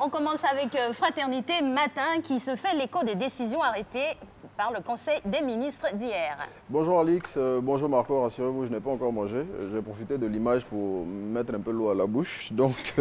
on commence avec Fraternité Matin qui se fait l'écho des décisions arrêtées par le Conseil des ministres d'hier. Bonjour Alix, bonjour Marco, rassurez-vous, je n'ai pas encore mangé. J'ai profité de l'image pour mettre un peu l'eau à la bouche. Donc,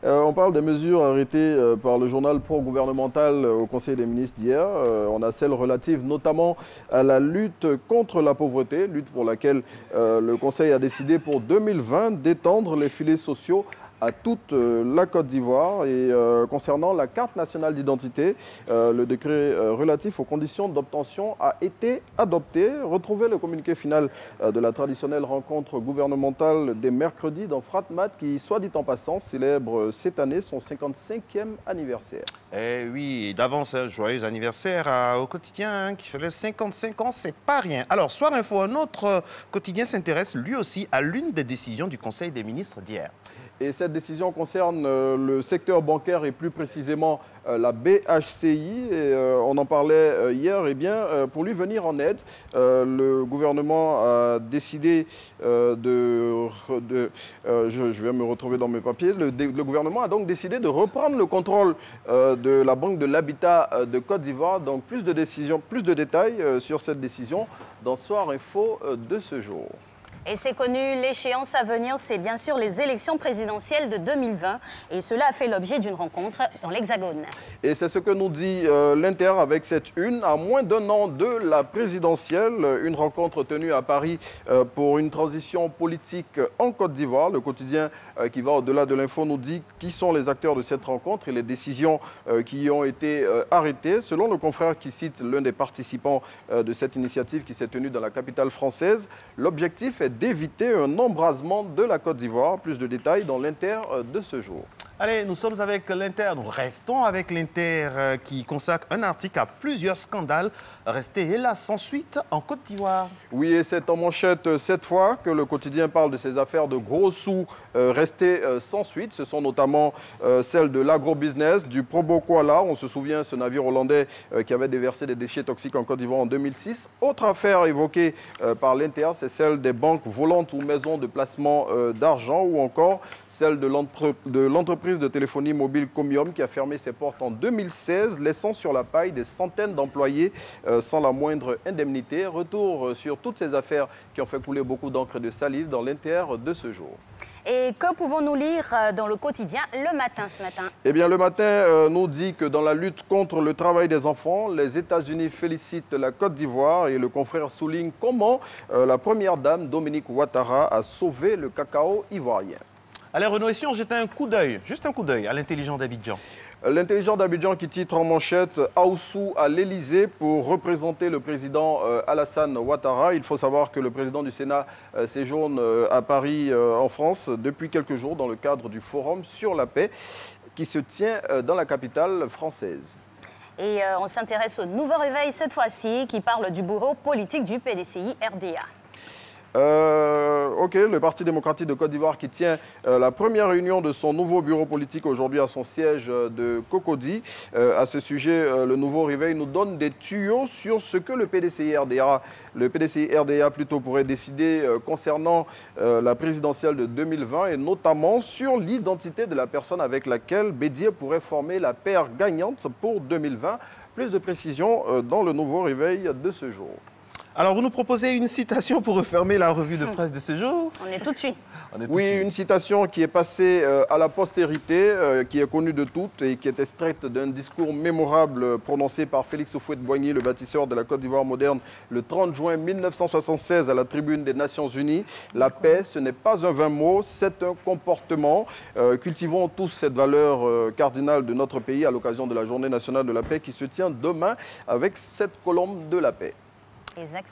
on parle des mesures arrêtées par le journal pro-gouvernemental au Conseil des ministres d'hier. On a celles relatives notamment à la lutte contre la pauvreté, lutte pour laquelle le Conseil a décidé pour 2020 d'étendre les filets sociaux à toute la Côte d'Ivoire. Et concernant la carte nationale d'identité, le décret relatif aux conditions d'obtention a été adopté. Retrouvez le communiqué final de la traditionnelle rencontre gouvernementale des mercredis dans Fratmat qui, soit dit en passant, célèbre cette année son 55e anniversaire. Eh oui, d'avance, un joyeux anniversaire au quotidien qui fait 55 ans, c'est pas rien. Alors, Soir Info, un autre quotidien s'intéresse lui aussi à l'une des décisions du Conseil des ministres d'hier. Et cette décision concerne le secteur bancaire et plus précisément la BHCI. Et, on en parlait hier. Eh bien, pour lui venir en aide, le gouvernement a décidé je vais me retrouver dans mes papiers. Le gouvernement a donc décidé de reprendre le contrôle de la Banque de l'Habitat de Côte d'Ivoire. Donc, plus de détails sur cette décision dans Soir Info de ce jour. Et c'est connu, l'échéance à venir, c'est bien sûr les élections présidentielles de 2020. Et cela a fait l'objet d'une rencontre dans l'Hexagone. Et c'est ce que nous dit l'Inter avec cette une. À moins d'un an de la présidentielle, une rencontre tenue à Paris pour une transition politique en Côte d'Ivoire. Le quotidien qui va au-delà de l'info nous dit qui sont les acteurs de cette rencontre et les décisions qui y ont été arrêtées. Selon le confrère qui cite l'un des participants de cette initiative qui s'est tenue dans la capitale française, l'objectif est d'éviter un embrasement de la Côte d'Ivoire. Plus de détails dans l'Inter de ce jour. Allez, nous sommes avec l'Inter. Nous restons avec l'Inter qui consacre un article à plusieurs scandales restés hélas sans suite en Côte d'Ivoire. Oui, et c'est en manchette cette fois que le quotidien parle de ces affaires de gros sous restées sans suite. Ce sont notamment celles de l'agrobusiness, du Probokwala. On se souvient, ce navire hollandais qui avait déversé des déchets toxiques en Côte d'Ivoire en 2006. Autre affaire évoquée par l'Inter, c'est celle des banques volantes ou maisons de placement d'argent ou encore celle de l'entreprise de téléphonie mobile Comium qui a fermé ses portes en 2016, laissant sur la paille des centaines d'employés sans la moindre indemnité. Retour sur toutes ces affaires qui ont fait couler beaucoup d'encre et de salive dans l'Inter de ce jour. Et que pouvons-nous lire dans le quotidien Le Matin ce matin? Eh bien, Le Matin nous dit que dans la lutte contre le travail des enfants, les États-Unis félicitent la Côte d'Ivoire et le confrère souligne comment la première dame, Dominique Ouattara, a sauvé le cacao ivoirien. Allez Renaud, et si on jetait un coup d'œil, juste un coup d'œil à l'intelligent d'Abidjan? L'intelligent d'Abidjan qui titre en manchette « Aoussou à l'Élysée pour représenter le président Alassane Ouattara ». Il faut savoir que le président du Sénat séjourne à Paris en France depuis quelques jours dans le cadre du Forum sur la paix qui se tient dans la capitale française. Et on s'intéresse au nouveau réveil cette fois-ci qui parle du bureau politique du PDCI-RDA. Ok, le Parti démocratique de Côte d'Ivoire qui tient la première réunion de son nouveau bureau politique aujourd'hui à son siège de Cocody. À ce sujet, le nouveau réveil nous donne des tuyaux sur ce que le PDCI-RDA plutôt pourrait décider concernant la présidentielle de 2020 et notamment sur l'identité de la personne avec laquelle Bédié pourrait former la paire gagnante pour 2020. Plus de précisions dans le nouveau réveil de ce jour. Alors, vous nous proposez une citation pour refermer la revue de presse de ce jour? On est tout de suite. Oui, une citation qui est passée à la postérité, qui est connue de toutes et qui est extraite d'un discours mémorable prononcé par Félix Houphouët-Boigny, le bâtisseur de la Côte d'Ivoire moderne, le 30 juin 1976 à la tribune des Nations Unies. La paix, ce n'est pas un vain mot, c'est un comportement. Cultivons tous cette valeur cardinale de notre pays à l'occasion de la Journée nationale de la paix qui se tient demain avec cette colombe de la paix. Exactement.